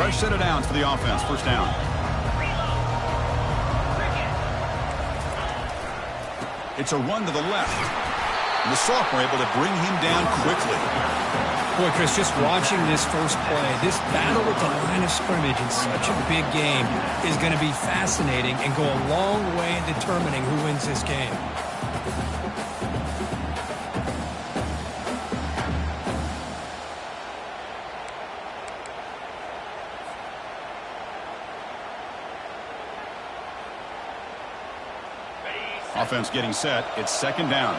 Fresh set of downs for the offense. First down. It's a run to the left. And the sophomore able to bring him down quickly. Boy, Chris, just watching this first play, this battle at the line of scrimmage in such a big game is going to be fascinating and go a long way in determining who wins this game. Offense getting set. It's second down.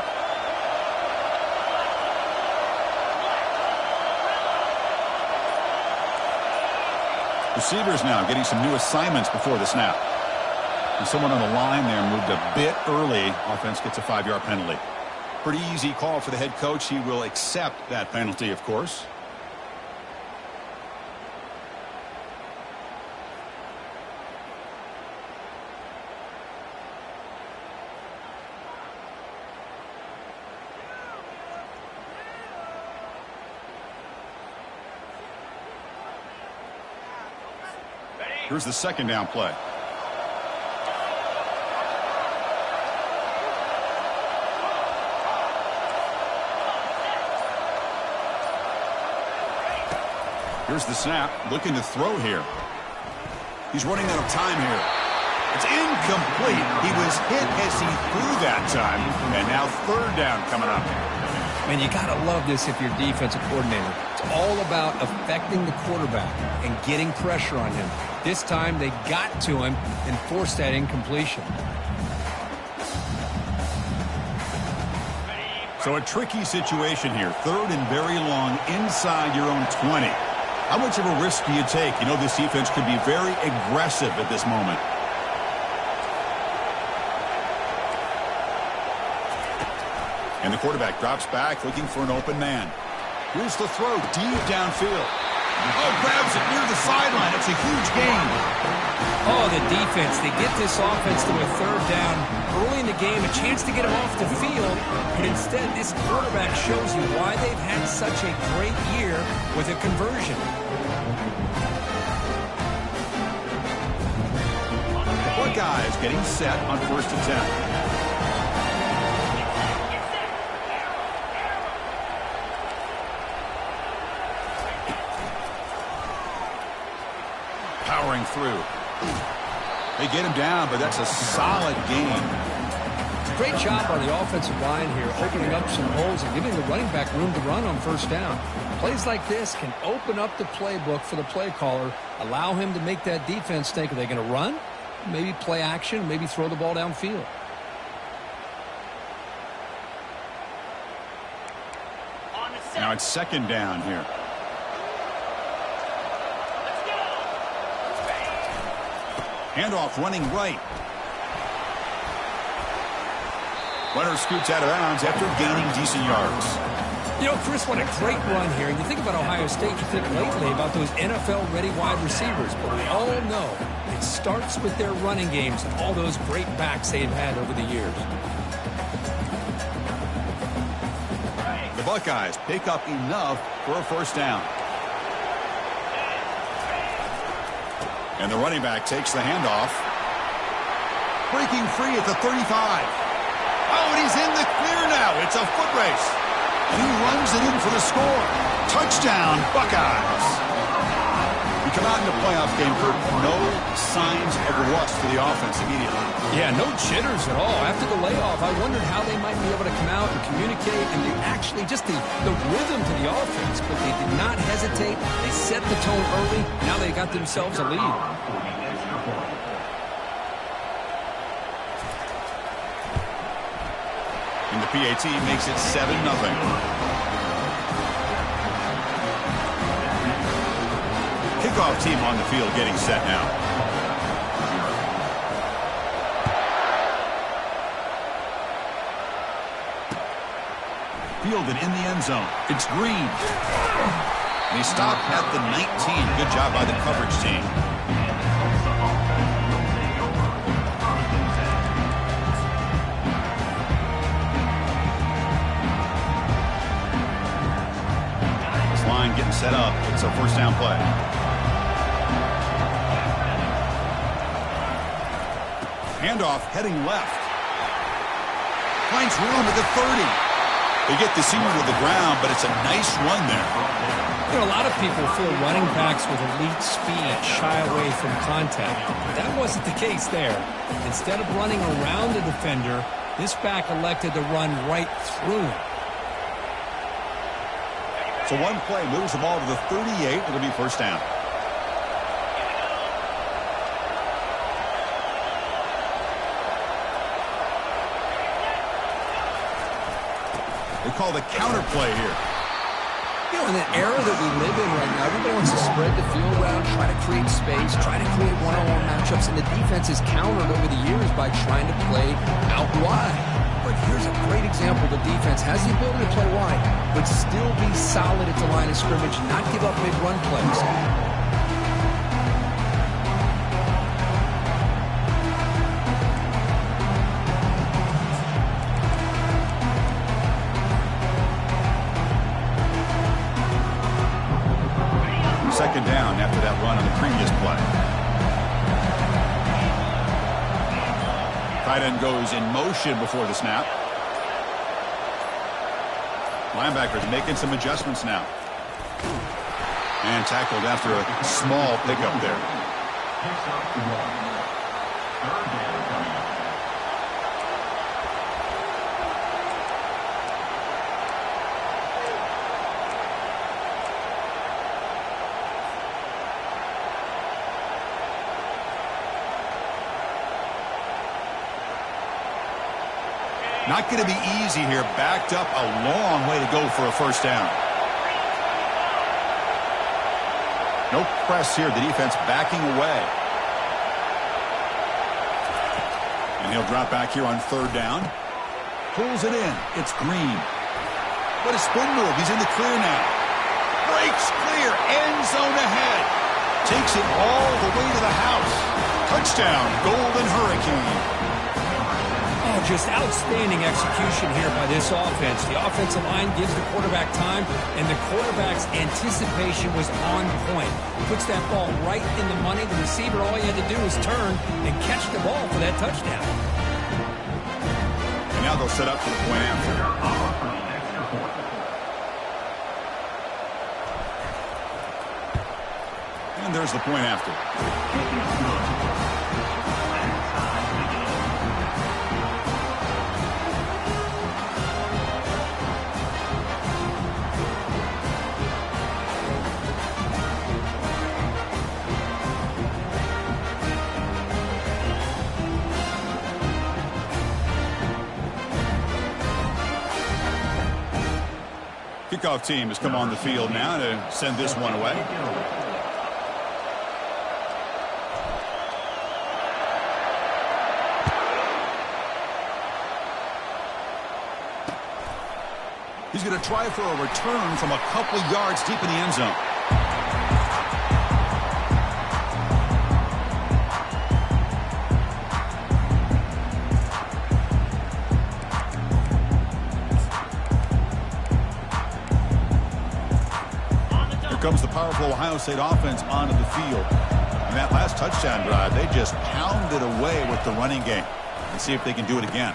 Receivers now getting some new assignments before the snap. And someone on the line there moved a bit early. Offense gets a 5-yard penalty. Pretty easy call for the head coach. He will accept that penalty, of course. Here's the second down play. Here's the snap, looking to throw here. He's running out of time here. It's incomplete. He was hit as he threw that time. And now third down coming up. Man, you got to love this if you're defensive coordinator. It's all about affecting the quarterback and getting pressure on him. This time they got to him and forced that incompletion. So a tricky situation here. Third and very long inside your own 20. How much of a risk do you take? You know this defense could be very aggressive at this moment. And the quarterback drops back looking for an open man. Here's the throw deep downfield. Oh, grabs it near the sideline. It's a huge gain. Oh, the defense. They get this offense to a third down early in the game, a chance to get him off the field. But instead, this quarterback shows you why they've had such a great year with a conversion. The Buckeyes getting set on first and 10. Powering through. They get him down, but that's a solid gain. Great job by the offensive line here, opening up some holes and giving the running back room to run on first down. Plays like this can open up the playbook for the play caller, allow him to make that defense think, are they going to run? Maybe play action, maybe throw the ball downfield. Now it's second down here. Handoff running right. Runner scoots out of bounds after gaining decent yards. You know, Chris, what a great run here. You think about Ohio State, you think lately about those NFL-ready wide receivers. But we all know it starts with their running games and all those great backs they've had over the years. The Buckeyes pick up enough for a first down. And the running back takes the handoff. Breaking free at the 35. Oh, and he's in the clear now. It's a foot race. And he runs it in for the score. Touchdown, Buckeyes. We come out in the playoff game, Kurt. No signs of rust for the offense immediately. Yeah, no jitters at all. After the layoff, I wondered how they might be able to come out and communicate and actually just the rhythm to the offense. But they did not hesitate. They set the tone early. Now they got themselves a lead. And the PAT makes it 7-0. Kickoff team on the field getting set now. Fielded in the end zone. It's Green. They stop at the 19. Good job by the coverage team. This line getting set up. It's a first down play. Handoff heading left. Finds room at the 30. They get the senior to the ground, but it's a nice run there. You know, a lot of people feel running backs with elite speed shy away from contact. That wasn't the case there. Instead of running around the defender, this back elected to run right through him. So one play moves the ball to the 38. It'll be first down. They call the counter play here. You know, in the era that we live in right now, everybody wants to spread the field around, try to create space, try to create one-on-one matchups, and the defense has countered over the years by trying to play out wide. But here's a great example. The defense has the ability to play wide, but still be solid at the line of scrimmage, not give up big run plays. Second down after that run on the previous play. Tight end goes in motion before the snap. Linebackers making some adjustments now. And tackled after a small pickup there. Not going to be easy here. Backed up a long way to go for a first down. No press here. The defense backing away. And he'll drop back here on third down. Pulls it in. It's Green. What a spin move. He's in the clear now. Breaks clear. End zone ahead. Takes it all the way to the house. Touchdown, Golden Hurricane. Oh, just outstanding execution here by this offense. The offensive line gives the quarterback time, and the quarterback's anticipation was on point. Puts that ball right in the money. The receiver, all he had to do was turn and catch the ball for that touchdown. And now they'll set up for the point after. And there's the point after. Kickoff team has come on the field now to send this one away. He's going to try for a return from a couple yards deep in the end zone. Comes the powerful Ohio State offense onto the field. And that last touchdown drive, they just pounded away with the running game. And see if they can do it again.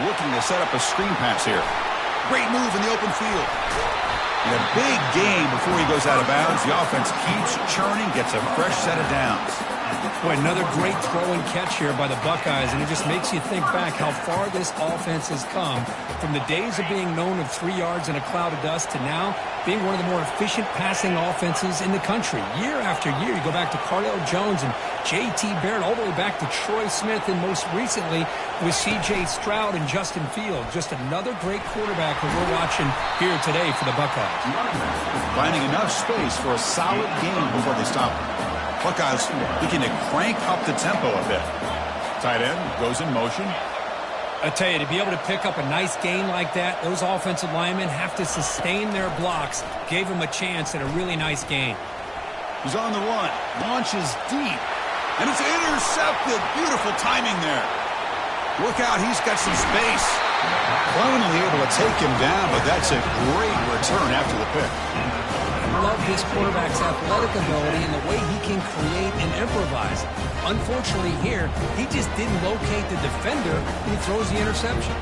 Looking to set up a screen pass here. Great move in the open field. And a big gain before he goes out of bounds. The offense keeps churning, gets a fresh set of downs. Boy, another great throw and catch here by the Buckeyes, and it just makes you think back how far this offense has come from the days of being known of 3 yards in a cloud of dust to now being one of the more efficient passing offenses in the country. Year after year, you go back to Cardale Jones and J.T. Barrett, all the way back to Troy Smith, and most recently with C.J. Stroud and Justin Fields. Just another great quarterback that we're watching here today for the Buckeyes. Finding enough space for a solid game before they stop. Buckeyes looking to crank up the tempo a bit. Tight end goes in motion. I tell you, to be able to pick up a nice gain like that, those offensive linemen have to sustain their blocks. Gave him a chance at a really nice gain. He's on the run. Launches deep. And it's intercepted. Beautiful timing there. Look out. He's got some space. Finally able to take him down, but that's a great return after the pick. I love this quarterback's athletic ability and the way he can create and improvise. Unfortunately here, he just didn't locate the defender and he throws the interception.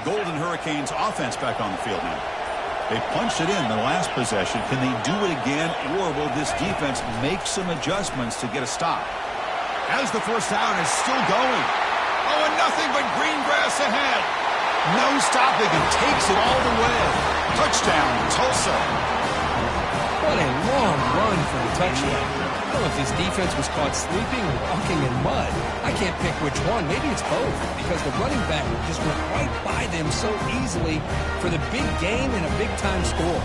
Golden Hurricanes offense back on the field now. They punched it in the last possession. Can they do it again, or will this defense make some adjustments to get a stop? As the first down is still going. Oh, and nothing but green grass ahead. No stopping and takes it all the way. Touchdown, Tulsa. What a long run for the touchdown. I don't know if this defense was caught sleeping or walking in mud. I can't pick which one. Maybe it's both, because the running back just went right by them so easily for the big gain and a big-time score.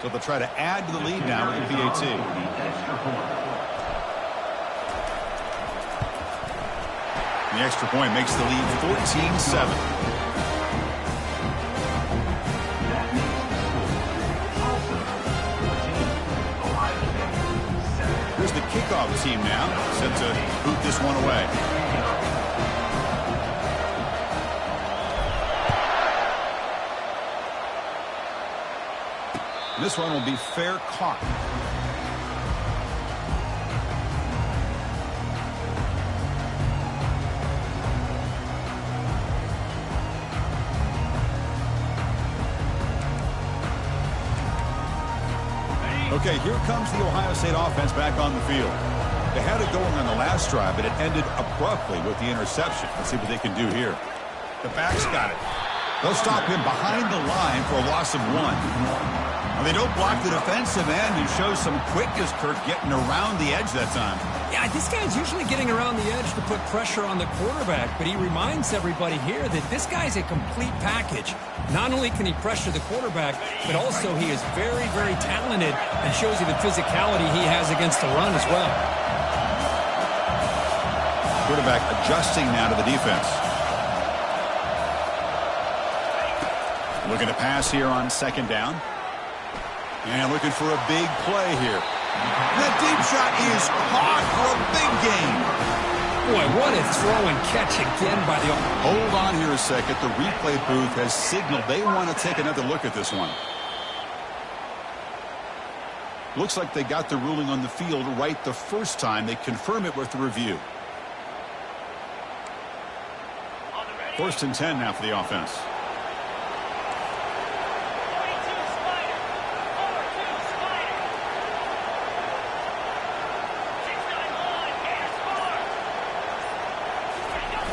So they'll try to add to the lead now with the PAT. The extra point makes the lead 14-7. Here's the kickoff team now, set to boot this one away. This one will be fair caught. Okay, here comes the Ohio State offense back on the field. They had it going on the last drive, but it ended abruptly with the interception. Let's see what they can do here. The back's got it. They'll stop him behind the line for a loss of 1. Well, they don't block the defensive end and show some quickness, Kirk, getting around the edge that time. Yeah, this guy's usually getting around the edge to put pressure on the quarterback, but he reminds everybody here that this guy's a complete package. Not only can he pressure the quarterback, but also he is very, very talented and shows you the physicality he has against the run as well. Quarterback adjusting now to the defense. Looking to pass here on second down. And looking for a big play here. That deep shot is caught for a big gain. Boy, what a throw and catch again by the... Hold on here a second. The replay booth has signaled they want to take another look at this one. Looks like they got the ruling on the field right the first time. They confirm it with the review. 1st and 10 now for the offense.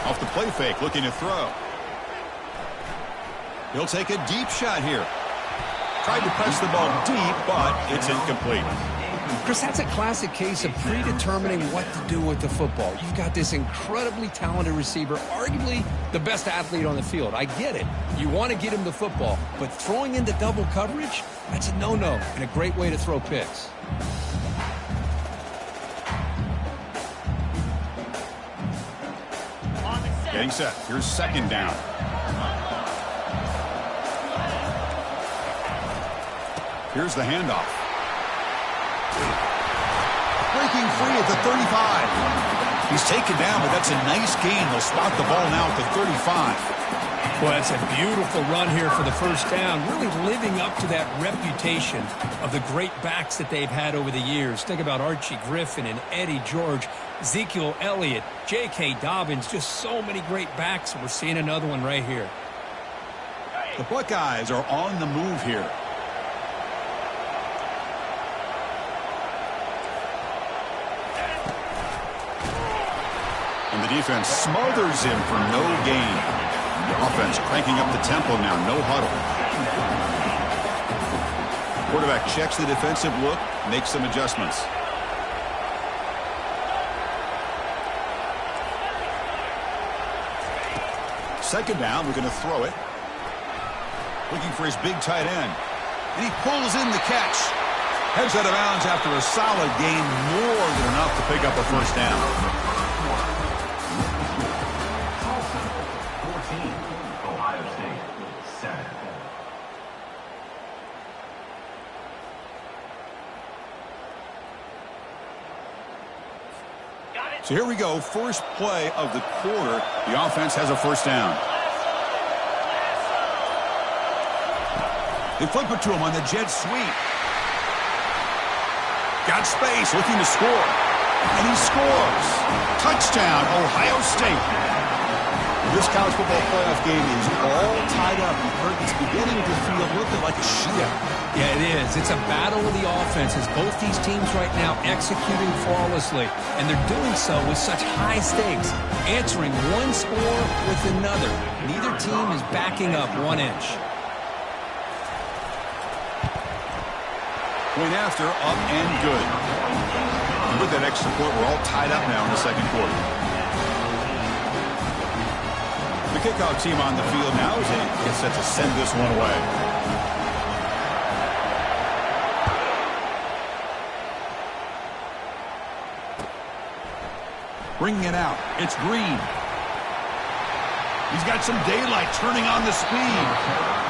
Off the play fake, looking to throw. He'll take a deep shot here. Tried to press the ball deep, but it's incomplete. Chris, that's a classic case of predetermining what to do with the football. You've got this incredibly talented receiver, arguably the best athlete on the field. I get it. You want to get him the football, but throwing into double coverage, that's a no-no and a great way to throw picks. Getting set. Here's second down. Here's the handoff. Breaking free at the 35. He's taken down, but that's a nice gain. They'll spot the ball now at the 35. Well, that's a beautiful run here for the first down, really living up to that reputation of the great backs that they've had over the years. Think about Archie Griffin and Eddie George, Ezekiel Elliott, J.K. Dobbins, just so many great backs. We're seeing another one right here. The Buckeyes are on the move here. And the defense smothers him for no gain. The offense cranking up the tempo now, no huddle. Quarterback checks the defensive look, makes some adjustments. Second down, we're going to throw it. Looking for his big tight end. And he pulls in the catch. Heads out of bounds after a solid gain, more than enough to pick up a first down. Tulsa, 14, Ohio State, 7. So here we go, first play of the quarter. The offense has a first down. They flip it to him on the jet sweep. Got space, looking to score. And he scores. Touchdown, Ohio State. This college football playoff game is all tied up. It's beginning to feel a little bit like a shootout. Yeah, it is. It's a battle of the offenses. Both these teams right now executing flawlessly, and they're doing so with such high stakes, answering one score with another. Neither team is backing up 1 inch. Point after, up and good. And with that extra point, we're all tied up now in the second quarter. The kickoff team on the field now as they get set to send this one away. Bringing it out. It's Green. He's got some daylight turning on the speed.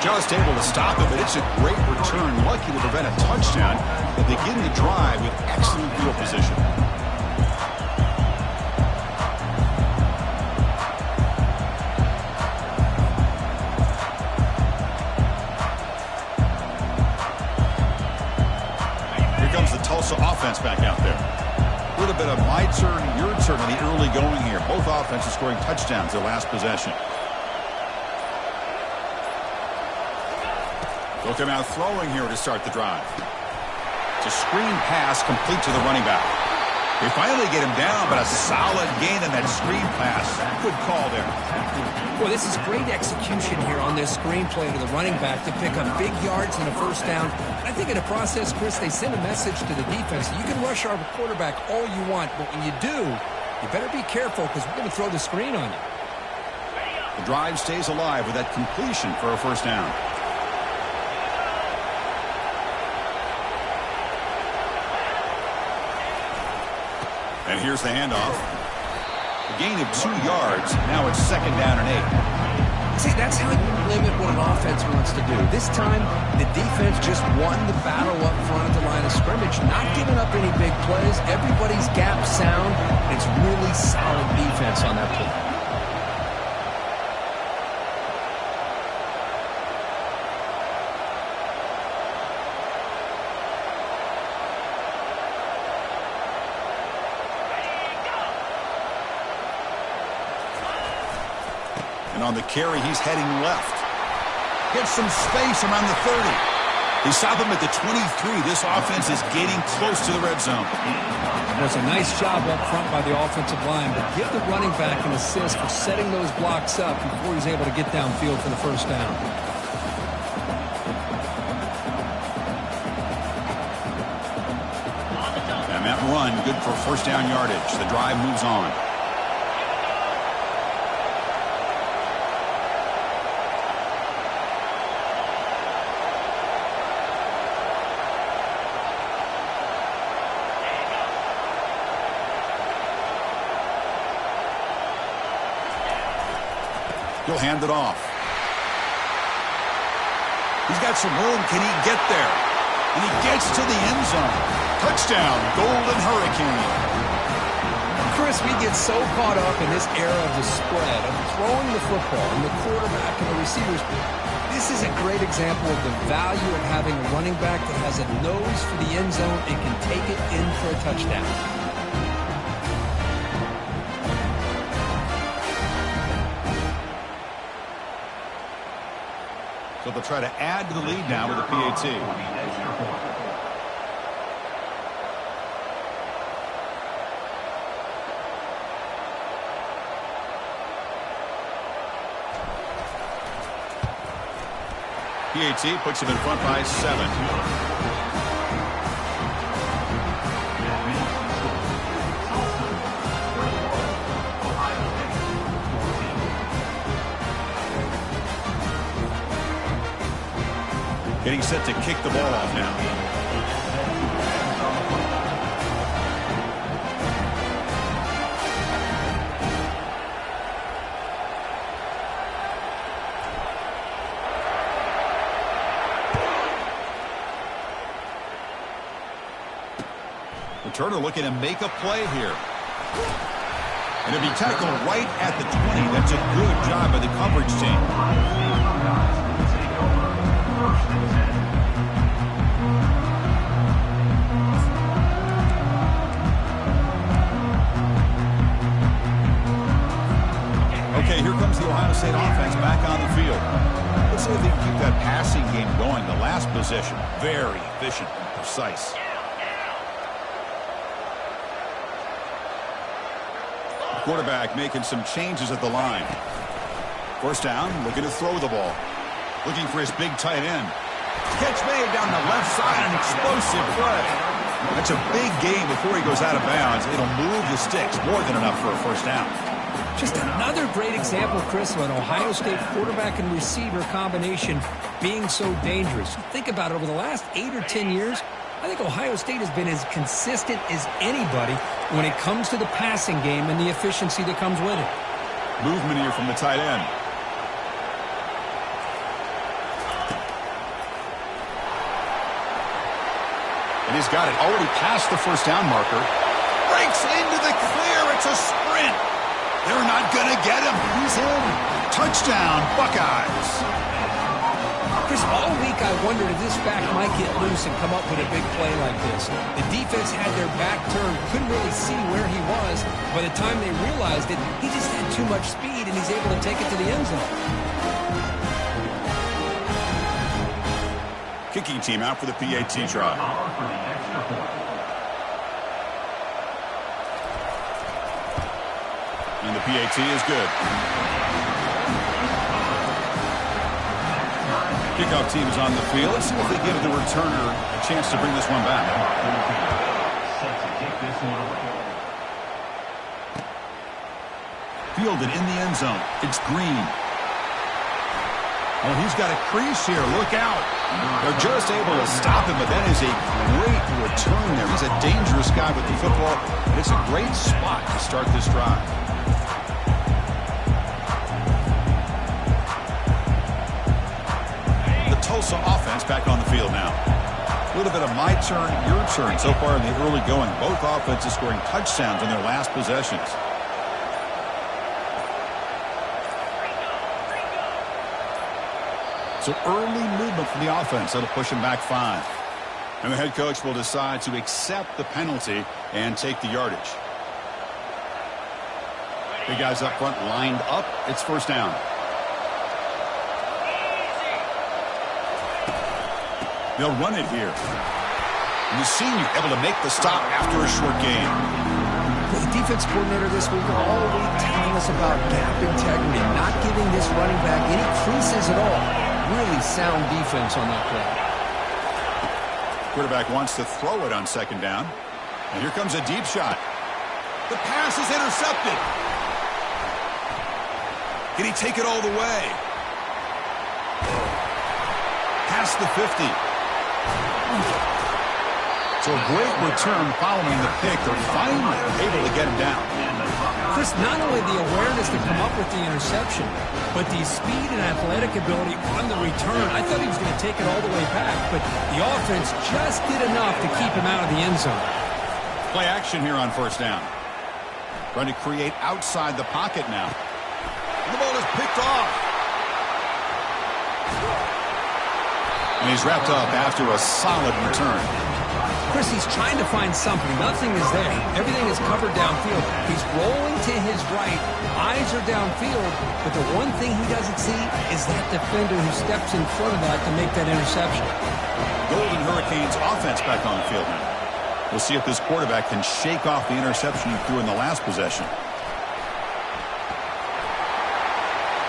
Just able to stop it, but it's a great return. Lucky to prevent a touchdown and begin the drive with excellent field position. Here comes the Tulsa offense back out there. A little bit of my turn, your turn in the early going here. Both offenses scoring touchdowns their last possession. They'll come out throwing here to start the drive. It's a screen pass complete to the running back. They finally get him down, but a solid gain in that screen pass. Good call there. Well, this is great execution here on this screen play to the running back to pick up big yards and a first down. I think in the process, Chris, they send a message to the defense. You can rush our quarterback all you want, but when you do, you better be careful because we're going to throw the screen on you. The drive stays alive with that completion for a first down. And here's the handoff. A gain of 2 yards. Now it's second down and 8. See, that's how you limit what an offense wants to do. This time, the defense just won the battle up front at the line of scrimmage, not giving up any big plays. Everybody's gap sound. It's really solid defense on that play. And on the carry, he's heading left. Gets some space around the 30. They stop him at the 23. This offense is getting close to the red zone. It was a nice job up front by the offensive line, but give the running back an assist for setting those blocks up before he's able to get downfield for the first down. And that run, good for first down yardage. The drive moves on. He'll hand it off. He's got some room. Can he get there? And he gets to the end zone. Touchdown, Golden Hurricane. Chris, we get so caught up in this era of the spread, of throwing the football, and the quarterback and the receivers. This is a great example of the value of having a running back that has a nose for the end zone and can take it in for a touchdown. So they'll try to add to the lead now with a PAT. PAT puts him in front by 7. Getting set to kick the ball off now. Returner looking to make a play here. And it'll be tackled right at the 20. That's a good job by the coverage team. Okay, here comes the Ohio State offense back on the field. Let's see if they can keep that passing game going. The last possession, very efficient and precise. Quarterback making some changes at the line. First down, looking to throw the ball. Looking for his big tight end. Catch made down the left side, an explosive play. That's a big gain before he goes out of bounds. It'll move the sticks, more than enough for a first down. Just another great example, Chris, of an Ohio State quarterback and receiver combination being so dangerous. Think about it, over the last 8 or 10 years, I think Ohio State has been as consistent as anybody when it comes to the passing game and the efficiency that comes with it. Movement here from the tight end. And he's got it already past the first down marker. Breaks into the clear. It's a sprint. They're not going to get him. He's in. Touchdown, Buckeyes. Chris, all week I wondered if this back might get loose and come up with a big play like this. The defense had their back turned, couldn't really see where he was. By the time they realized it, he just had too much speed, and he's able to take it to the end zone. Kicking team out for the PAT try. And the PAT is good. Kickoff team is on the field. Let's see if they give the returner a chance to bring this one back. Set to kick this one away. Fielded in the end zone. It's Green. Oh, he's got a crease here. Look out. They're just able to stop him, but that is a great return there. He's a dangerous guy with the football. It's a great spot to start this drive. The Tulsa offense back on the field now. A little bit of my turn, your turn so far in the early going. Both offenses scoring touchdowns in their last possessions. So early movement from the offense. That'll push him back 5. And the head coach will decide to accept the penalty and take the yardage. Big guys up front lined up. It's first down. They'll run it here. And the senior able to make the stop after a short gain. The defense coordinator this week all week telling us about gap integrity, not giving this running back any creases at all. Really sound defense on that play. Quarterback wants to throw it on second down. And here comes a deep shot. The pass is intercepted. Can he take it all the way? Past the 50. So a great return following the pick. They're finally able to get him down. Chris, not only the awareness to come up with the interception, but the speed and athletic ability on the return. I thought he was going to take it all the way back, but the offense just did enough to keep him out of the end zone. Play action here on first down. Trying to create outside the pocket now. The ball is picked off. And he's wrapped up after a solid return. Chris, he's trying to find something. Nothing is there. Everything is covered downfield. He's rolling to his right. Eyes are downfield. But the one thing he doesn't see is that defender who steps in front of that to make that interception. Golden Hurricanes offense back on the field now. We'll see if this quarterback can shake off the interception he threw in the last possession.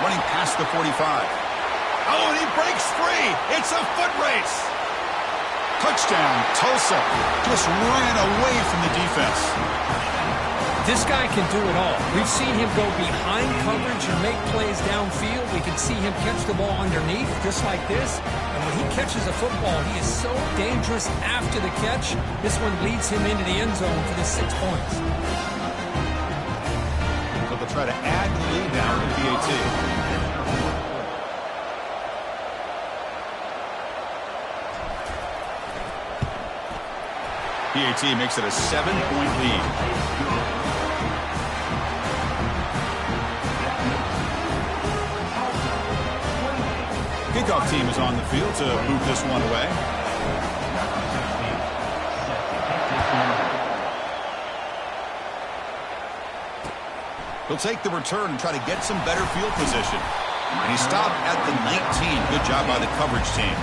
Running past the 45. Oh, and he breaks free. It's a foot race. Touchdown, Tulsa. Just ran away from the defense. This guy can do it all. We've seen him go behind coverage and make plays downfield. We can see him catch the ball underneath, just like this. And when he catches a football, he is so dangerous after the catch. This one leads him into the end zone for the 6 points. So they'll try to add to the lead now to PAT. PAT makes it a 7-point lead. Kickoff team is on the field to move this one away. He'll take the return and try to get some better field position. And he stopped at the 19. Good job by the coverage team.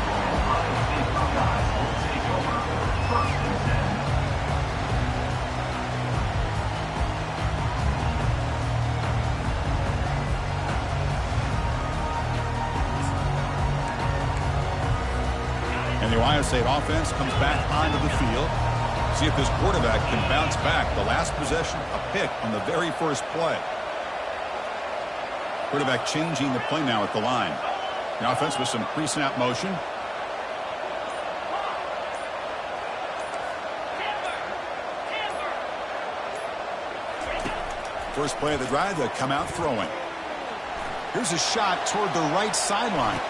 And the Ohio State offense comes back onto the field. See if this quarterback can bounce back. The last possession, a pick on the very first play. Quarterback changing the play now at the line. The offense with some pre-snap motion. First play of the drive, they'll come out throwing. Here's a shot toward the right sideline.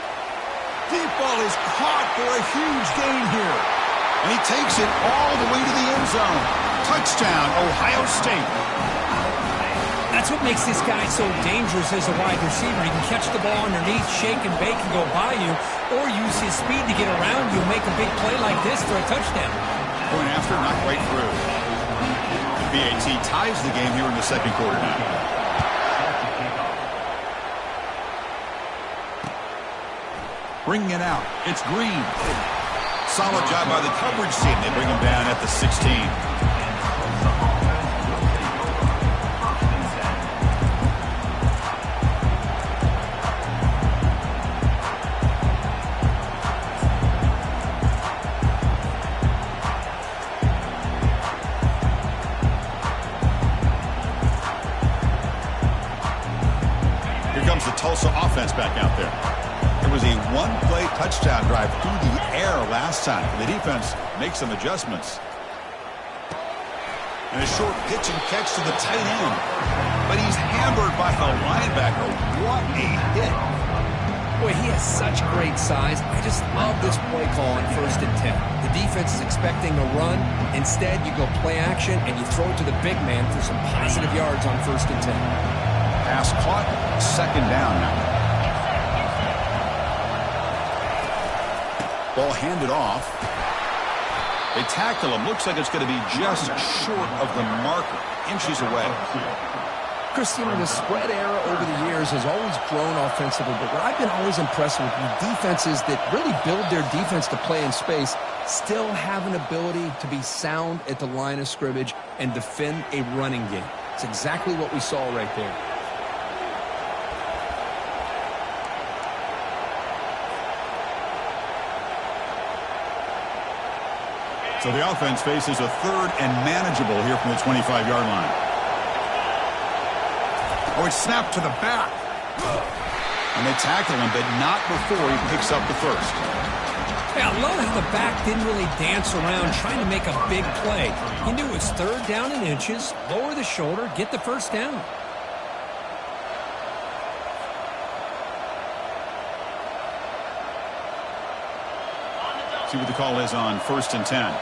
Deep ball is caught for a huge gain here. And he takes it all the way to the end zone. Touchdown, Ohio State. That's what makes this guy so dangerous as a wide receiver. He can catch the ball underneath, shake and bake and go by you, or use his speed to get around you and make a big play like this for a touchdown. Point after, not quite through. The PAT ties the game here in the second quarter now. Bringing it out. It's Green. Solid job by the coverage team. They bring him down at the 16. Here comes the Tulsa offense back out there. It was a one-play touchdown drive through the air last time. The defense makes some adjustments. And a short pitch and catch to the tight end. But he's hammered by the linebacker. What a hit. Boy, he has such great size. I just love this play call on 1st and 10. The defense is expecting a run. Instead, you go play action and you throw it to the big man for some positive yards on 1st and 10. Pass caught. Second down now. Ball handed off. They tackle him. Looks like it's going to be just short of the marker. Inches away. Chris, you know, the spread era over the years has always grown offensively, but what I've been always impressed with defenses that really build their defense to play in space still have an ability to be sound at the line of scrimmage and defend a running game. It's exactly what we saw right there. So the offense faces a third and manageable here from the 25-yard line. Oh, it's snapped to the back. And they tackle him, but not before he picks up the first. Yeah, I love how the back didn't really dance around trying to make a big play. He knew it was 3rd down in inches, lower the shoulder, get the first down. See what the call is on 1st and 10.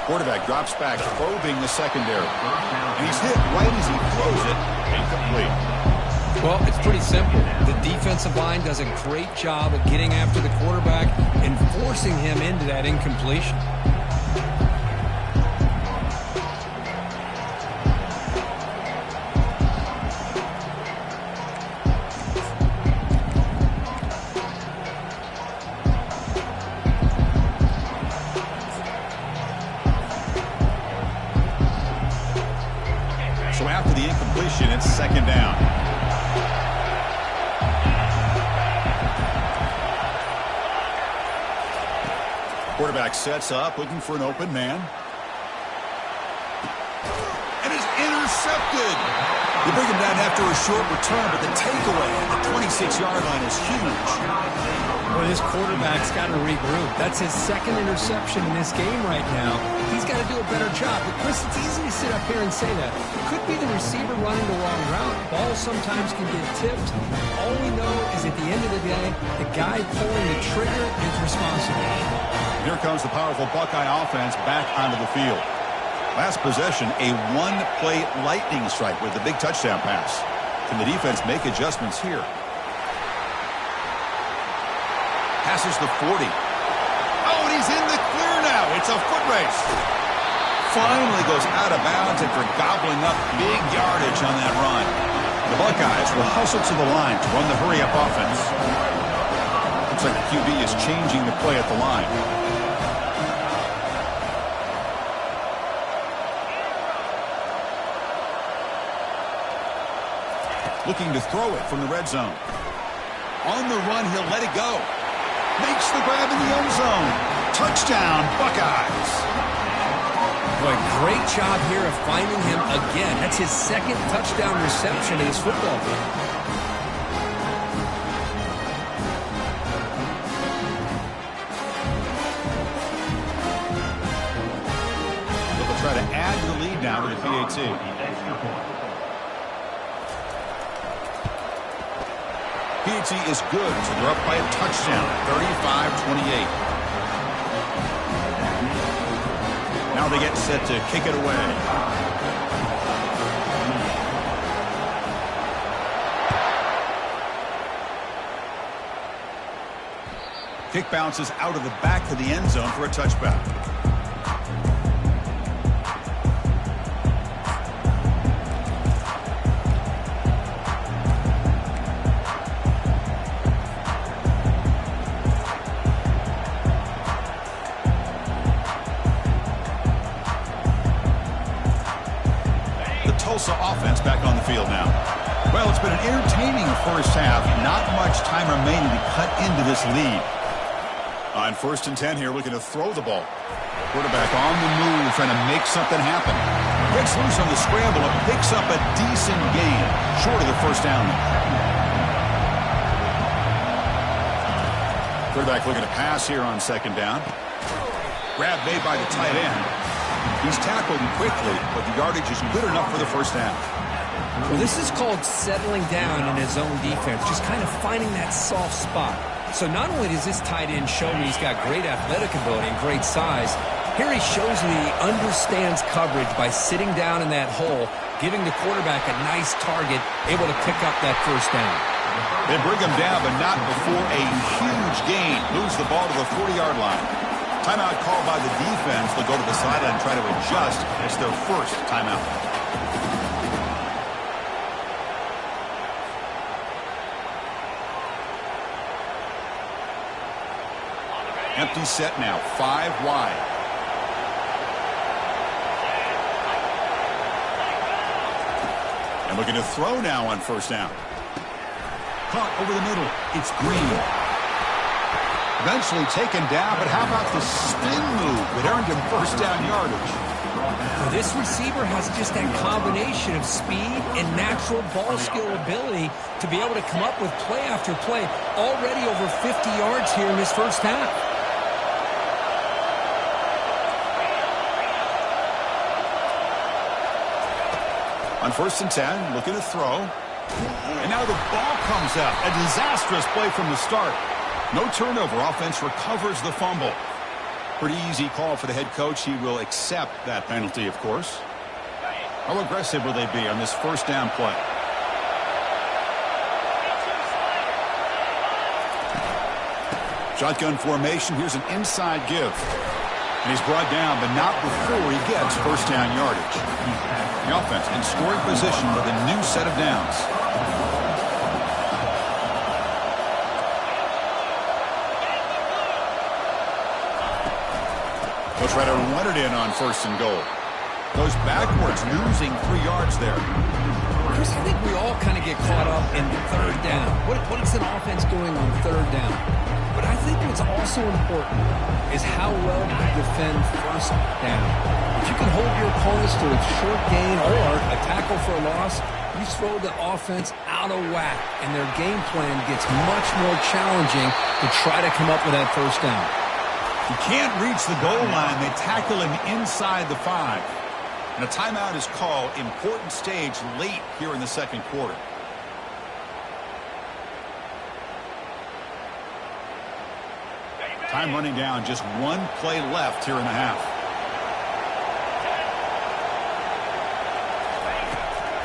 Quarterback drops back, probing the secondary. And he's hit right as he throws it. Incomplete. Well, it's pretty simple. The defensive line does a great job of getting after the quarterback and forcing him into that incompletion. So after the incompletion, it's 2nd down. Quarterback quarterback sets up, looking for an open man. And is intercepted. You bring him down after a short return, but the takeaway at the 26-yard line is huge. Well, this quarterback's got to regroup. That's his second interception in this game right now. He's got to do a better job. But, Chris, it's easy to sit up here and say that. It could be the receiver running the wrong route. Balls sometimes can get tipped. All we know is at the end of the day, the guy pulling the trigger is responsible. Here comes the powerful Buckeye offense back onto the field. Last possession, a one-play lightning strike with a big touchdown pass. Can the defense make adjustments here? Passes the 40. Oh, and he's in the clear now. It's a foot race. Finally goes out of bounds after gobbling up big yardage on that run. The Buckeyes will hustle to the line to run the hurry-up offense. Looks like the QB is changing the play at the line. Looking to throw it from the red zone. On the run, he'll let it go. Makes the grab in the end zone. Touchdown, Buckeyes. Boy, great job here of finding him again. That's his second touchdown reception in his football game. They'll try to add the lead now to the PAT. PAT is good, so they're up by a touchdown, 35-28. Now they get set to kick it away. Kick bounces out of the back of the end zone for a touchback. Tulsa offense back on the field now. Well, it's been an entertaining first half. Not much time remaining to cut into this lead. On 1st and 10 here, looking to throw the ball. Quarterback on the move, trying to make something happen. Gets loose on the scramble and picks up a decent gain, short of the first down. Quarterback looking to pass here on 2nd down. Grab made by the tight end. He's tackled quickly, but the yardage is good enough for the first down. Well, this is called settling down in his own defense, just kind of finding that soft spot. So not only does this tight end show me he's got great athletic ability and great size, here he shows me he understands coverage by sitting down in that hole, giving the quarterback a nice target, able to pick up that first down. They bring him down, but not before a huge gain. Moves the ball to the 40-yard line. Timeout called by the defense. They'll go to the sideline and try to adjust. It's their first timeout. Empty set now, 5 wide. And looking to throw now on 1st down. Caught over the middle. It's Green. Eventually taken down, but how about the spin move that earned him first down yardage? Well, this receiver has just that combination of speed and natural ball skill ability to be able to come up with play after play, already over 50 yards here in this first half. On 1st and 10, looking to throw. And now the ball comes out. A disastrous play from the start. No turnover. Offense recovers the fumble. Pretty easy call for the head coach. He will accept that penalty, of course. How aggressive will they be on this first down play? Shotgun formation. Here's an inside give. And he's brought down, but not before he gets first down yardage. The offense in scoring position with a new set of downs. They'll try to run it in on 1st and goal. Goes backwards, losing 3 yards there. Chris, I think we all kind of get caught up in 3rd down. What is an offense doing on 3rd down? But I think what's also important is how well you defend first down. If you can hold your opponents to a short gain or a tackle for a loss, you throw the offense out of whack, and their game plan gets much more challenging to try to come up with that first down. He can't reach the goal line. They tackle him inside the 5. And a timeout is called. Important stage late here in the second quarter. Time running down, just one play left here in the half.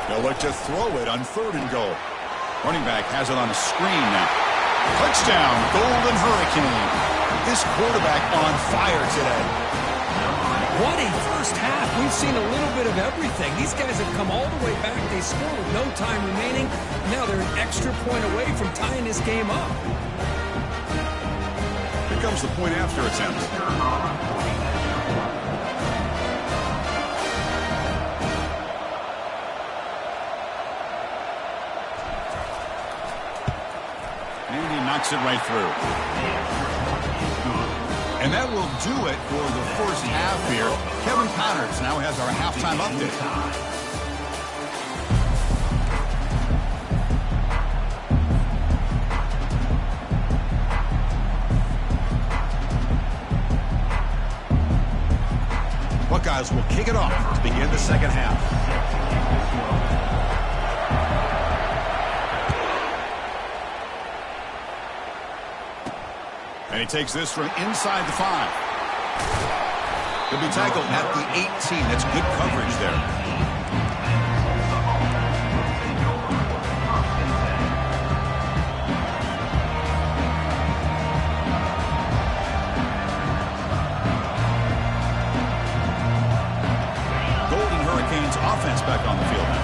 They'll look to throw it on 3rd and goal. Running back has it on a screen now. Touchdown, Golden Hurricane. This quarterback on fire today. What a first half. We've seen a little bit of everything. These guys have come all the way back. They score with no time remaining. Now they're an extra point away from tying this game up. Here comes the point after attempt. And he knocks it right through. And that will do it for the first half here. Kevin Connors now has our halftime update. Buckeyes will kick it off to begin the second half. And he takes this from inside the 5. He'll be tackled at the 18. That's good coverage there. Offense back on the field now.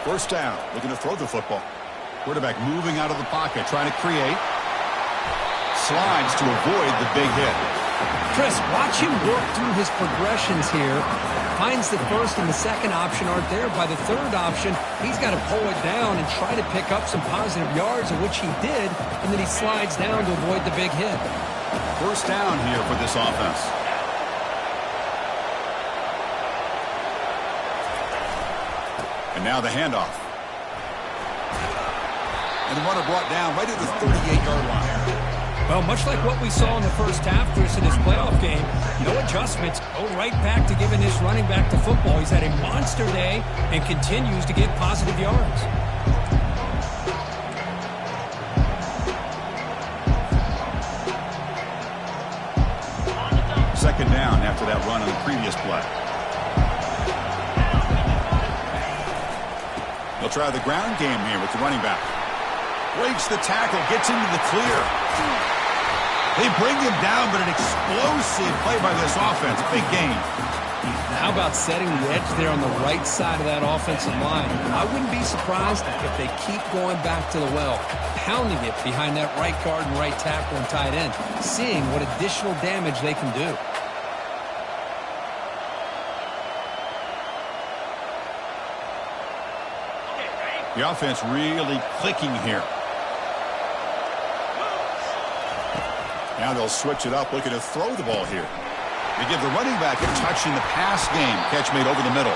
First down, looking to throw the football. Quarterback moving out of the pocket, trying to create. Slides to avoid the big hit. Chris, watch him work through his progressions here. Finds the first and the second option aren't there. By the third option, he's got to pull it down and try to pick up some positive yards, of which he did, and then he slides down to avoid the big hit. First down here for this offense. And now the handoff. And the runner brought down right at the 38-yard line. Well, much like what we saw in the first half, Chris, in this playoff game, no adjustments. Go right back to giving this running back the football. He's had a monster day and continues to get positive yards. Second down after that run on the previous play. They'll try the ground game here with the running back. Breaks the tackle, gets into the clear. They bring him down, but an explosive play by this offense. Big gain. How about setting the edge there on the right side of that offensive line? I wouldn't be surprised if they keep going back to the well, pounding it behind that right guard and right tackle and tight end, seeing what additional damage they can do. The offense really clicking here. Now they'll switch it up, looking to throw the ball here. They give the running back a touch in the pass game. Catch made over the middle.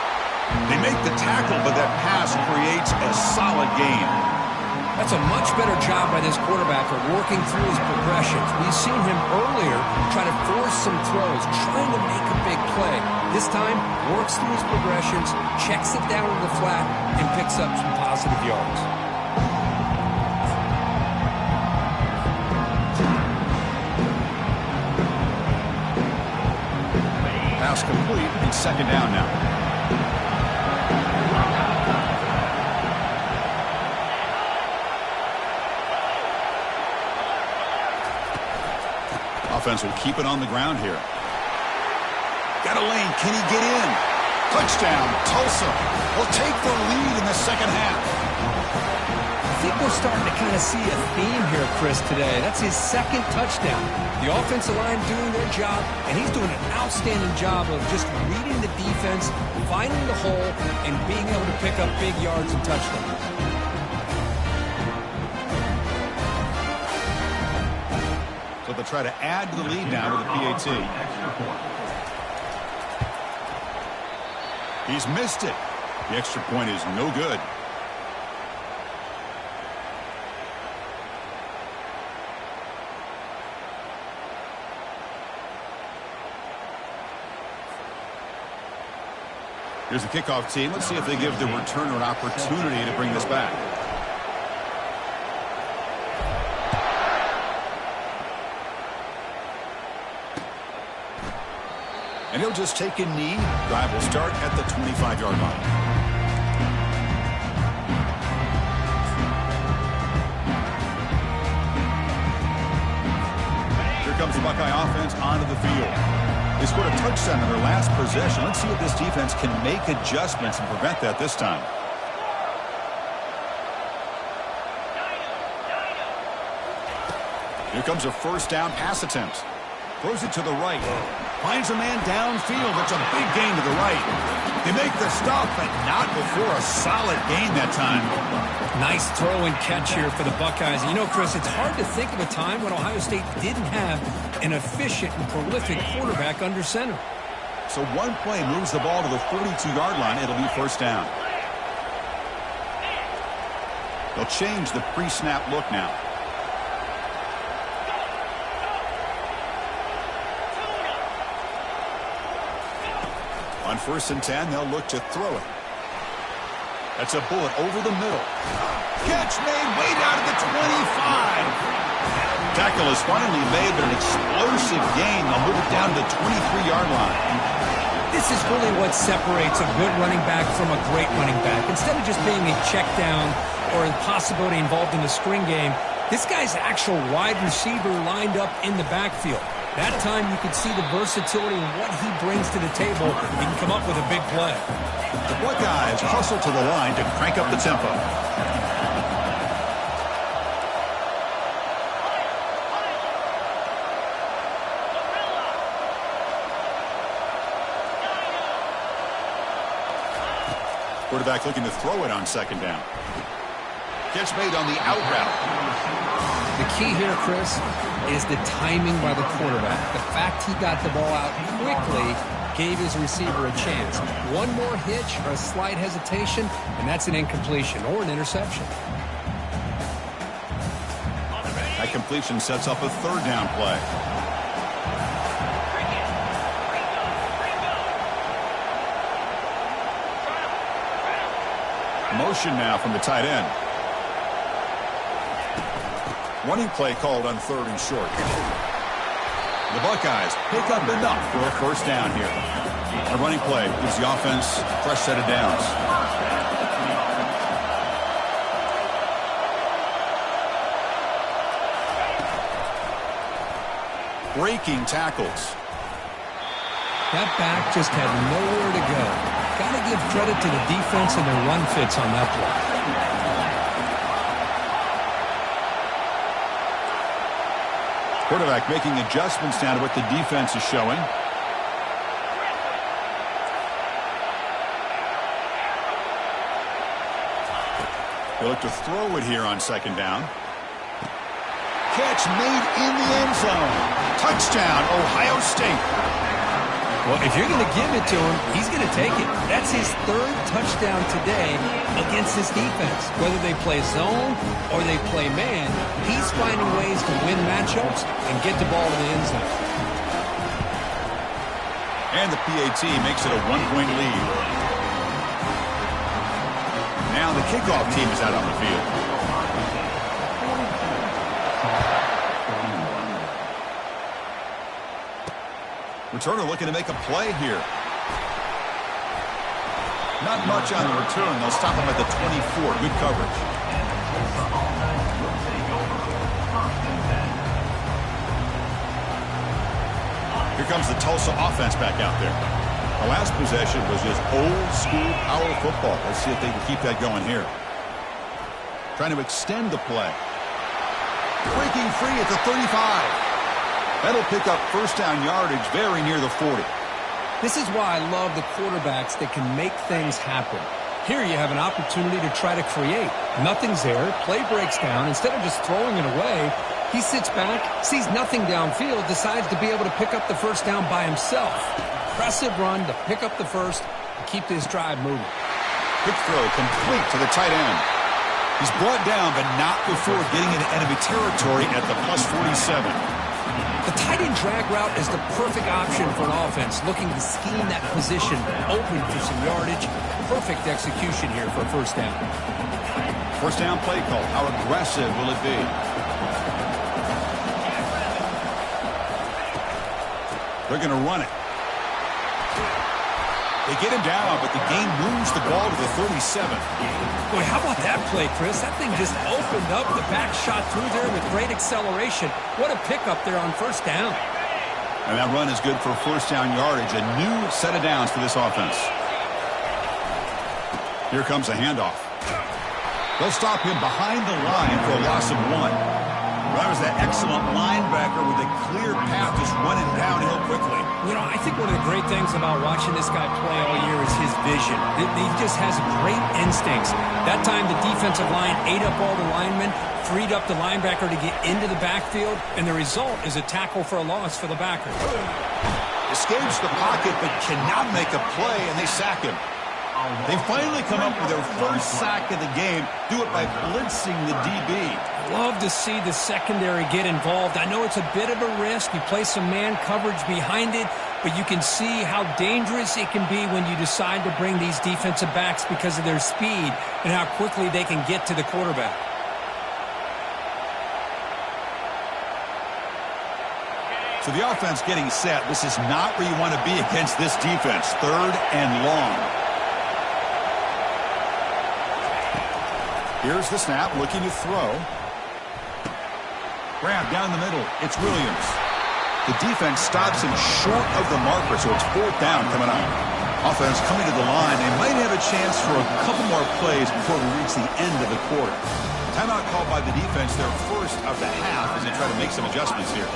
They make the tackle, but that pass creates a solid gain. That's a much better job by this quarterback of working through his progressions. We've seen him earlier try to force some throws, trying to make a big play. This time, works through his progressions, checks it down to the flat, and picks up some positive yards. Pass complete and second down now. Offense will keep it on the ground here. Got a lane. Can he get in? Touchdown, Tulsa. Will take the lead in the second half. I think we're starting to kind of see a theme here, Chris, today. That's his second touchdown. The offensive line doing their job, and he's doing an outstanding job of just reading the defense, finding the hole, and being able to pick up big yards and touchdowns. So they'll try to add to the lead now with the PAT. He's missed it. The extra point is no good. Here's the kickoff team. Let's see if they give the returner an opportunity to bring this back. And he'll just take a knee. Drive will start at the 25-yard line. Here comes the Buckeye offense onto the field. They scored a touchdown in their last possession. Let's see if this defense can make adjustments and prevent that this time. Here comes a first down pass attempt. Throws it to the right. Finds a man downfield. It's a big gain to the right. They make the stop, but not before a solid gain that time. Nice throw and catch here for the Buckeyes. You know, Chris, it's hard to think of a time when Ohio State didn't have an efficient and prolific quarterback under center. So one play moves the ball to the 42-yard line. It'll be first down. They'll change the pre-snap look now. On 1st and 10, they'll look to throw it. That's a bullet over the middle. Catch made way down at the 25. Tackle is finally made, but an explosive gain. They'll move it down to the 23-yard line. This is really what separates a good running back from a great running back. Instead of just being a check down or a possibility involved in the screen game, this guy's actual wide receiver lined up in the backfield. That time you can see the versatility and what he brings to the table. He can come up with a big play. The Buckeyes hustle to the line to crank up the tempo. Quarterback looking to throw it on 2nd down. Catch made on the out route. The key here, Chris, is the timing by the quarterback. The fact he got the ball out quickly gave his receiver a chance. One more hitch or a slight hesitation, and that's an incompletion or an interception. That completion sets up a 3rd down play. Motion now from the tight end. Running play called on 3rd and short. The Buckeyes pick up enough for a first down here. A running play gives the offense a fresh set of downs. Breaking tackles. That back just had nowhere to go. Got to give credit to the defense and their run fits on that play. Quarterback making adjustments down to what the defense is showing. They look to throw it here on 2nd down. Catch made in the end zone. Touchdown, Ohio State. Well, if you're going to give it to him, he's going to take it. That's his 3rd touchdown today against this defense. Whether they play zone or they play man, he's finding ways to win matchups and get the ball to the end zone. And the PAT makes it a 1-point lead. Now the kickoff team is out on the field. Returner looking to make a play here. Not much on the return. They'll stop him at the 24. Good coverage. Here comes the Tulsa offense back out there. The last possession was just old school power football. Let's see if they can keep that going here. Trying to extend the play. Breaking free at the 35. That'll pick up first down yardage very near the 40. This is why I love the quarterbacks that can make things happen. Here you have an opportunity to try to create. Nothing's there. Play breaks down. Instead of just throwing it away, He sits back, sees nothing downfield, decides to be able to pick up the first down by himself. Impressive run to pick up the first and keep this drive moving. Quick throw complete to the tight end. He's brought down, but not before getting into enemy territory at the plus 47. The tight end drag route is the perfect option for an offense looking to scheme that position open for some yardage. Perfect execution here for a first down. First down play call. How aggressive will it be? They're going to run it. They get him down, but the game moves the ball to the 37. Boy, how about that play, Chris? That thing just opened up. The back shot through there with great acceleration. What a pickup there on first down. And that run is good for first down yardage. A new set of downs for this offense. Here comes a handoff. They'll stop him behind the line for a loss of 1. That was that excellent linebacker with a clear path just running downhill quickly. You know, I think one of the great things about watching this guy play all year is his vision. He just has great instincts. That time the defensive line ate up all the linemen, freed up the linebacker to get into the backfield, and the result is a tackle for a loss for the backer. Escapes the pocket but cannot make a play, and they sack him. They finally come up with their first sack of the game. Do it by blitzing the DB. Love to see the secondary get involved. I know it's a bit of a risk. You play some man coverage behind it, but you can see how dangerous it can be when you decide to bring these defensive backs because of their speed and how quickly they can get to the quarterback. So the offense getting set. This is not where you want to be against this defense. Third and long. Here's the snap, looking to throw. Grab down the middle. It's Williams. The defense stops him short of the marker, so it's fourth down coming up. Offense coming to the line. They might have a chance for a couple more plays before we reach the end of the quarter. Timeout called by the defense, their first of the half, as they try to make some adjustments here.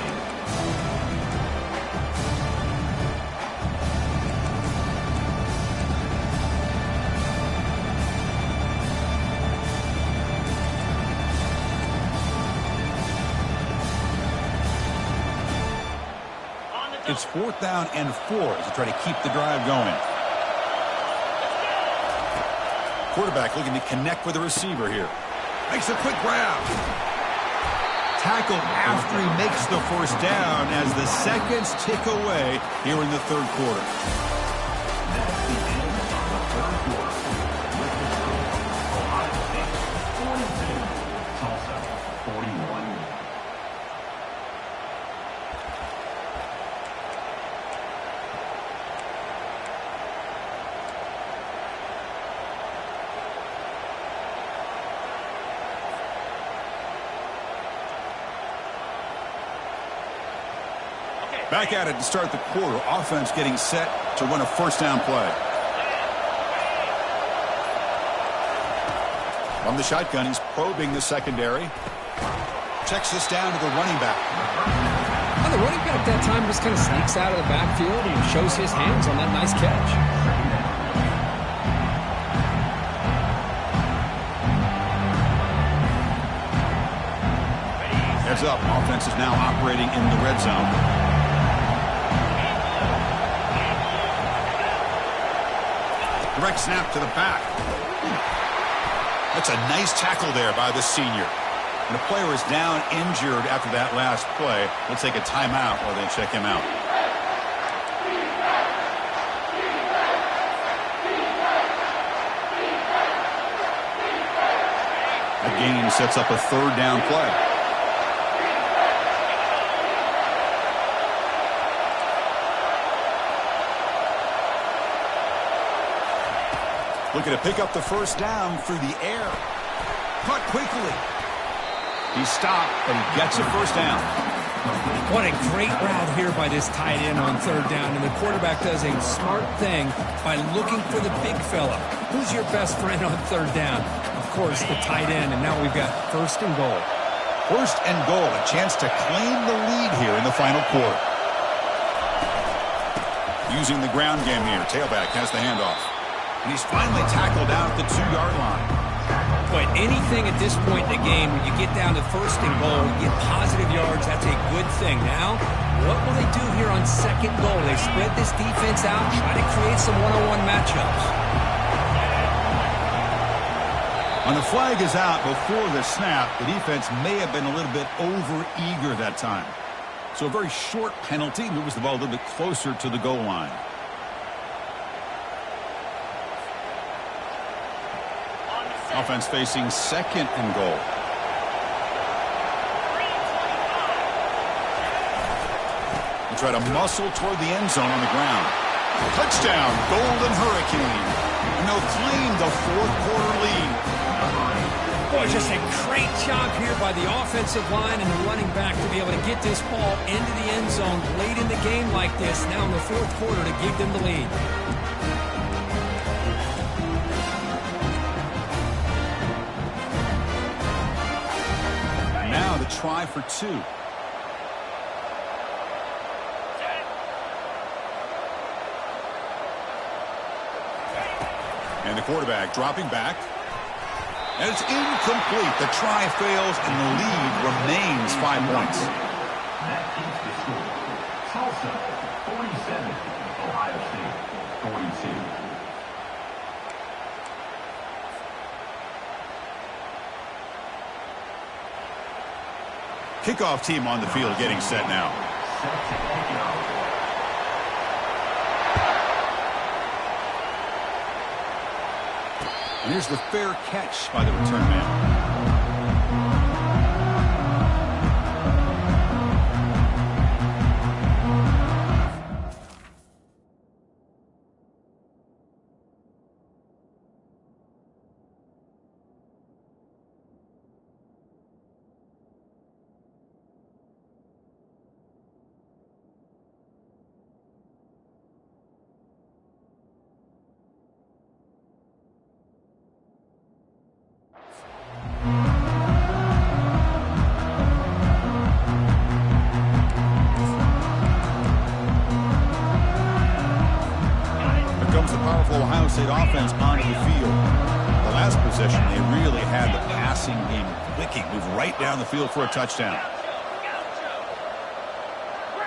It's fourth down and 4 as they try to keep the drive going. Quarterback looking to connect with the receiver here. Makes a quick grab. Tackled after he makes the first down as the seconds tick away here in the third quarter. Tulsa, 41. Back at it to start the quarter. Offense getting set to run a first down play. From the shotgun, he's probing the secondary. Checks this down to the running back. Well, the running back that time just kind of sneaks out of the backfield and shows his hands on that nice catch. Heads up. Offense is now operating in the red zone. Direct snap to the back. That's a nice tackle there by the senior. And the player is down injured after that last play. We'll take a timeout while they check him out. That gain sets up a third down play. Looking to pick up the first down through the air. Caught quickly. He stopped, but he gets a first down. What a great route here by this tight end on third down. And the quarterback does a smart thing by looking for the big fella. Who's your best friend on third down? Of course, the tight end. And now we've got first and goal. First and goal. A chance to claim the lead here in the final quarter. Using the ground game here. Tailback has the handoff. And he's finally tackled out at the 2-yard line. But anything at this point in the game, when you get down to first and goal, get positive yards, that's a good thing. Now, what will they do here on second goal? They spread this defense out, try to create some one-on-one matchups. When the flag is out before the snap, the defense may have been a little bit over-eager that time. So a very short penalty moves the ball a little bit closer to the goal line. Offense facing second and goal. They try to muscle toward the end zone on the ground. Touchdown, Golden Hurricane. And they'll claim the fourth quarter lead. Boy, just a great job here by the offensive line and the running back to be able to get this ball into the end zone late in the game like this, now in the fourth quarter, to give them the lead. Now the try for two. And the quarterback dropping back. And it's incomplete. The try fails, and the lead remains 5 points. That keeps the score. Tulsa, 47. Ohio State, 42. Kickoff team on the field getting set now. Set to kick it off. And here's the fair catch by the return man. Ohio State offense onto the field. The last possession, they really had the passing game clicking. Move right down the field for a touchdown.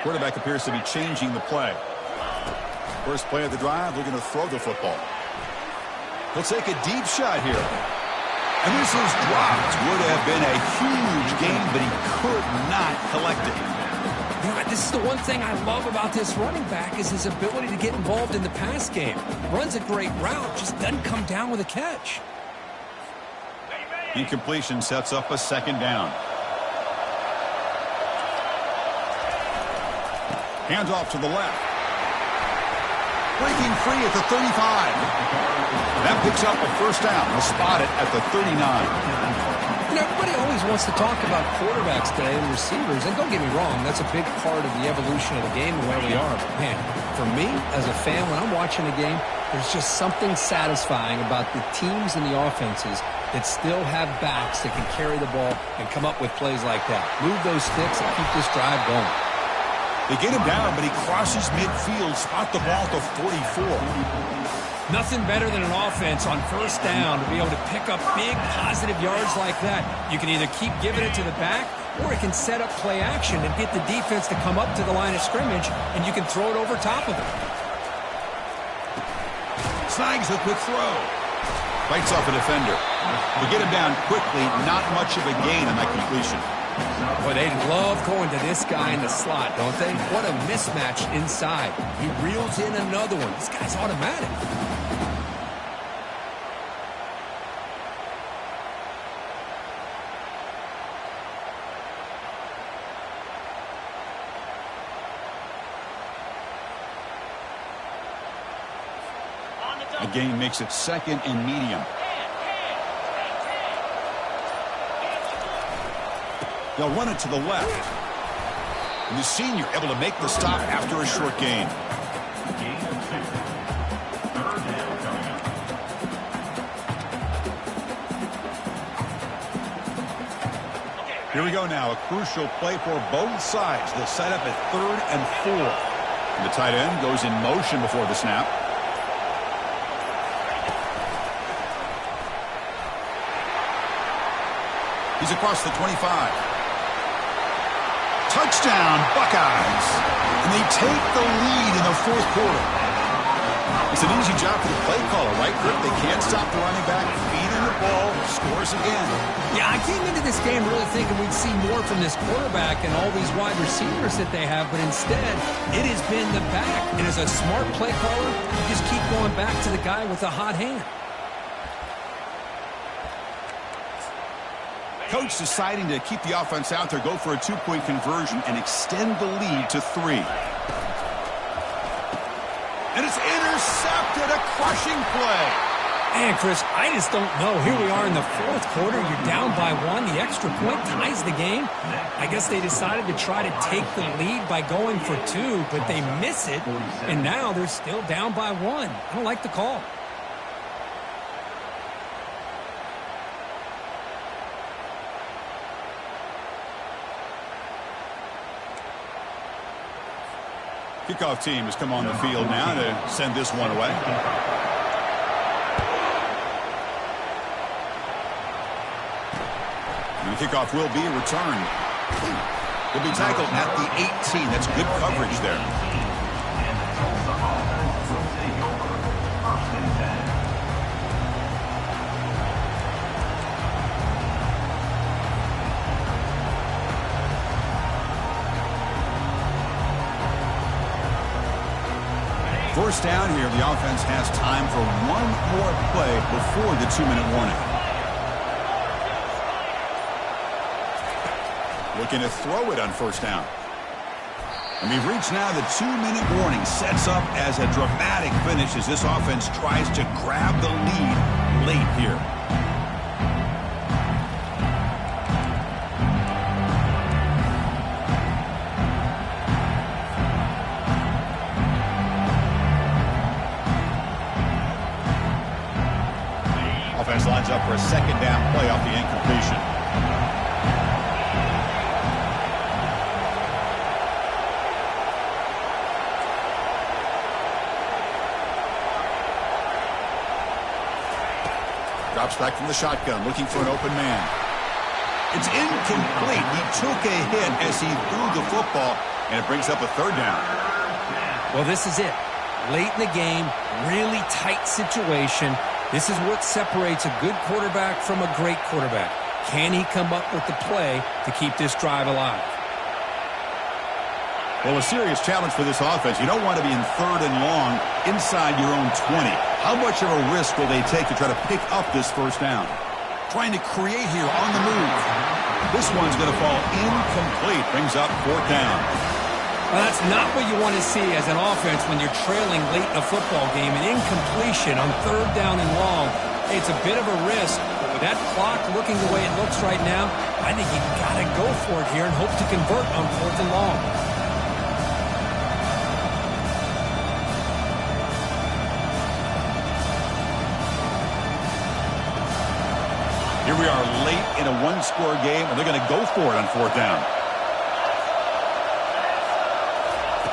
Quarterback appears to be changing the play. First play of the drive, looking to throw the football. He'll take a deep shot here. And this is dropped. Would have been a huge game, but he could not collect it. This is the one thing I love about this running back is his ability to get involved in the pass game. Runs a great route, just doesn't come down with a catch. Incompletion sets up a second down. Hands off to the left. Breaking free at the 35. That picks up a first down. They'll spot it at the 39. You know, everybody always wants to talk about quarterbacks today and receivers, and don't get me wrong, that's a big part of the evolution of the game and where we are. But man, for me, as a fan, when I'm watching a game, there's just something satisfying about the teams and the offenses that still have backs that can carry the ball and come up with plays like that. Move those sticks and keep this drive going. They get him down, but he crosses midfield, spot the ball to 44. Nothing better than an offense on first down to be able to pick up big positive yards like that. You can either keep giving it to the back, or it can set up play action and get the defense to come up to the line of scrimmage, and you can throw it over top of it. Snags a quick throw. Bites off a defender. They get him down quickly, not much of a gain on that completion. Boy, they love going to this guy in the slot, don't they? What a mismatch inside. He reels in another one. This guy's automatic. The game makes it second and medium. They'll run it to the left. And the senior able to make the stop after a short gain. Here we go now. A crucial play for both sides. They'll set up at 3rd and 4. And the tight end goes in motion before the snap. He's across the 25. Touchdown, Buckeyes. And they take the lead in the fourth quarter. It's an easy job for the play caller, right, Grip? They can't stop the running back, feeding the ball, scores again. Yeah, I came into this game really thinking we'd see more from this quarterback and all these wide receivers that they have, but instead, it has been the back. And as a smart play caller, you just keep going back to the guy with the hot hand. Coach deciding to keep the offense out there, go for a two-point conversion, and extend the lead to 3. And it's intercepted, a crushing play. Man, Chris, I just don't know. Here we are in the fourth quarter. You're down by 1. The extra point ties the game. I guess they decided to try to take the lead by going for 2, but they miss it, and now they're still down by 1. I don't like the call. Kickoff team has come on the field now to send this one away. And the kickoff will be returned. He'll be tackled at the 18. That's good coverage there. And the Tulsa offense will take over. First and 10. First down here, the offense has time for one more play before the 2-minute warning. Looking to throw it on first down. And we've reached now the 2-minute warning. Sets up as a dramatic finish as this offense tries to grab the lead late here. Offense lines up for a second down play off the incompletion. Drops back from the shotgun, looking for an open man. It's incomplete. He took a hit as he threw the football, and it brings up a third down. Well, this is it. Late in the game, really tight situation. This is what separates a good quarterback from a great quarterback. Can he come up with the play to keep this drive alive? Well, a serious challenge for this offense. You don't want to be in 3rd and long inside your own 20. How much of a risk will they take to try to pick up this first down? Trying to create here on the move. This one's going to fall incomplete. Brings up 4th down. Well, that's not what you want to see as an offense when you're trailing late in a football game. An incompletion on 3rd down and long. Hey, it's a bit of a risk, but with that clock looking the way it looks right now, I think you've got to go for it here and hope to convert on 4th and long. Here we are late in a one-score game, and they're going to go for it on 4th down.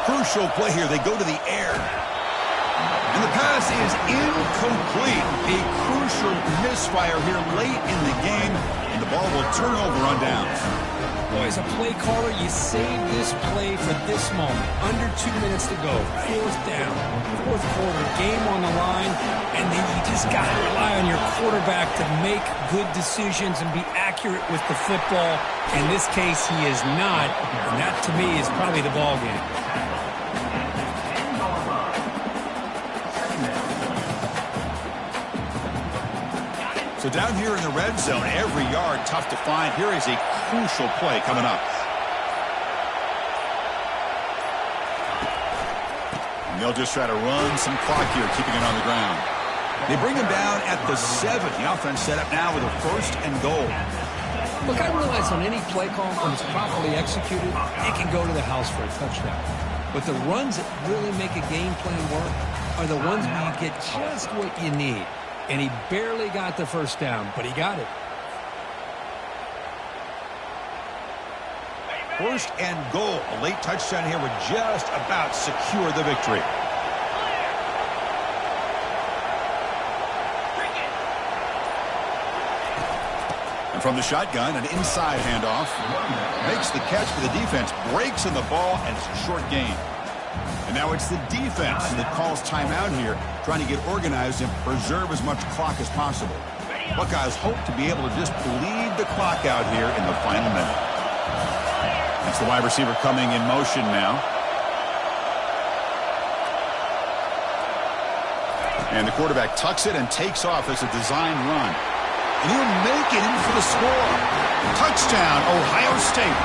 Crucial play here. They go to the air. And the pass is incomplete. A crucial misfire here late in the game, and the ball will turn over on downs. Boy, as a play caller, you save this play for this moment. Under 2 minutes to go. 4th down. 4th quarter. Game on the line. And then you just got to rely on your quarterback to make good decisions and be accurate with the football. In this case, he is not. And that, to me, is probably the ball game. So down here in the red zone, every yard tough to find. Here is a crucial play coming up. And they'll just try to run some clock here, keeping it on the ground. They bring him down at the 7. The offense set up now with a 1st and goal. Look, I realize on any play call, when it's properly executed, it can go to the house for a touchdown. But the runs that really make a game plan work are the ones where you get just what you need. And he barely got the first down, but he got it. 1st and goal. A late touchdown here would just about secure the victory. And And from the shotgun, an inside handoff. Makes the catch for the defense. Breaks in the ball, and it's a short gain. And now it's the defense that calls timeout here, trying to get organized and preserve as much clock as possible. Buckeyes hope to be able to just bleed the clock out here in the final minute. That's the wide receiver coming in motion now. And the quarterback tucks it and takes off as a design run. And he'll make it in for the score. Touchdown, Ohio State.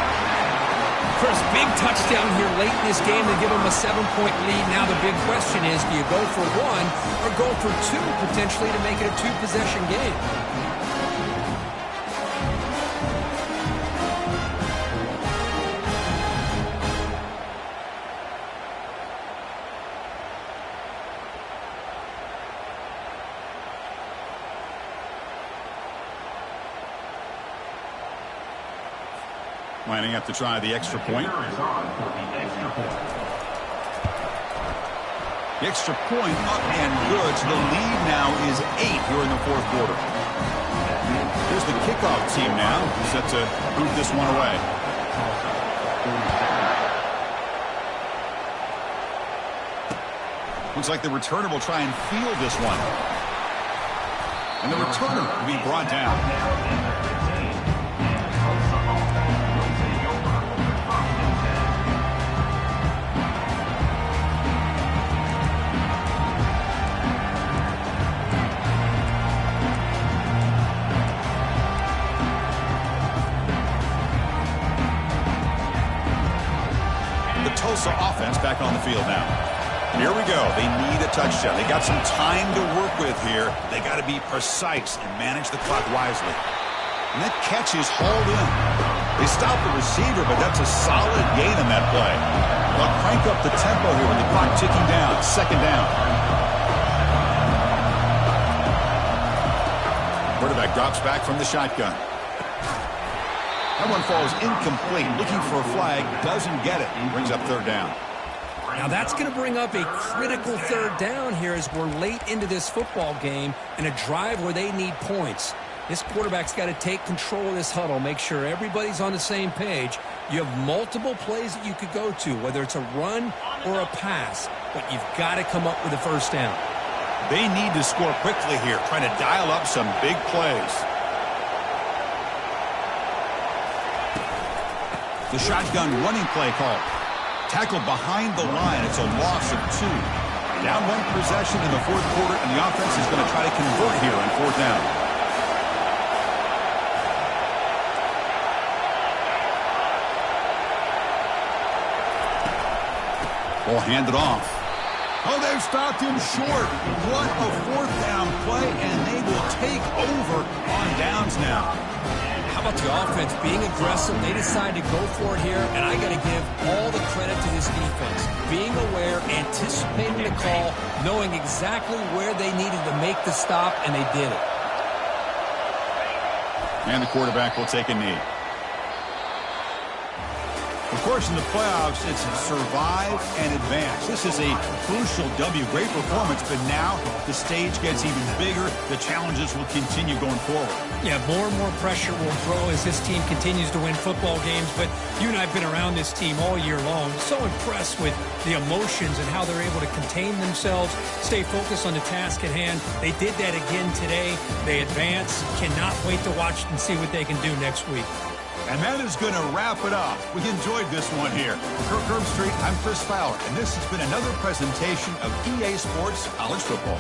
Chris, big touchdown here late in this game to give them a 7-point lead. Now the big question is, do you go for one or go for two potentially to make it a two-possession game? Lining up to try the extra point. The extra point up and good. So the lead now is 8 here in the fourth quarter. Here's the kickoff team now, set to move this one away. Looks like the returner will try and field this one. And the returner will be brought down. Tulsa offense back on the field now. Here we go. They need a touchdown. They got some time to work with here. They got to be precise and manage the clock wisely. And that catch is hauled in. They stop the receiver, but that's a solid gain on that play. They'll crank up the tempo here with the clock ticking down. Second down. Quarterback drops back from the shotgun. That one falls incomplete. Looking for a flag. Doesn't get it. Brings up third down. Now that's going to bring up a critical third down here as we're late into this football game and a drive where they need points. This quarterback's got to take control of this huddle, make sure everybody's on the same page. You have multiple plays that you could go to, whether it's a run or a pass, but you've got to come up with a first down. They need to score quickly here, trying to dial up some big plays. The shotgun running play call. Tackled behind the line. It's a loss of 2. Down one possession in the fourth quarter, and the offense is going to try to convert here on fourth down. Ball handed off. Oh, they've stopped him short. What a fourth down play, and they will take over on downs now. How about the offense being aggressive? They decide to go for it here, and I got to give all the credit to this defense. Being aware, anticipating the call, knowing exactly where they needed to make the stop, and they did it. And the quarterback will take a knee. Of course, in the playoffs, it's survive and advance. This is a crucial W. Great performance, but now the stage gets even bigger. The challenges will continue going forward. Yeah, more and more pressure will grow as this team continues to win football games, but you and I have been around this team all year long. So impressed with the emotions and how they're able to contain themselves, stay focused on the task at hand. They did that again today. They advance. Cannot wait to watch and see what they can do next week. And that is going to wrap it up. We enjoyed this one here. For Kirk Herbstreit, I'm Chris Fowler, and this has been another presentation of EA Sports College Football.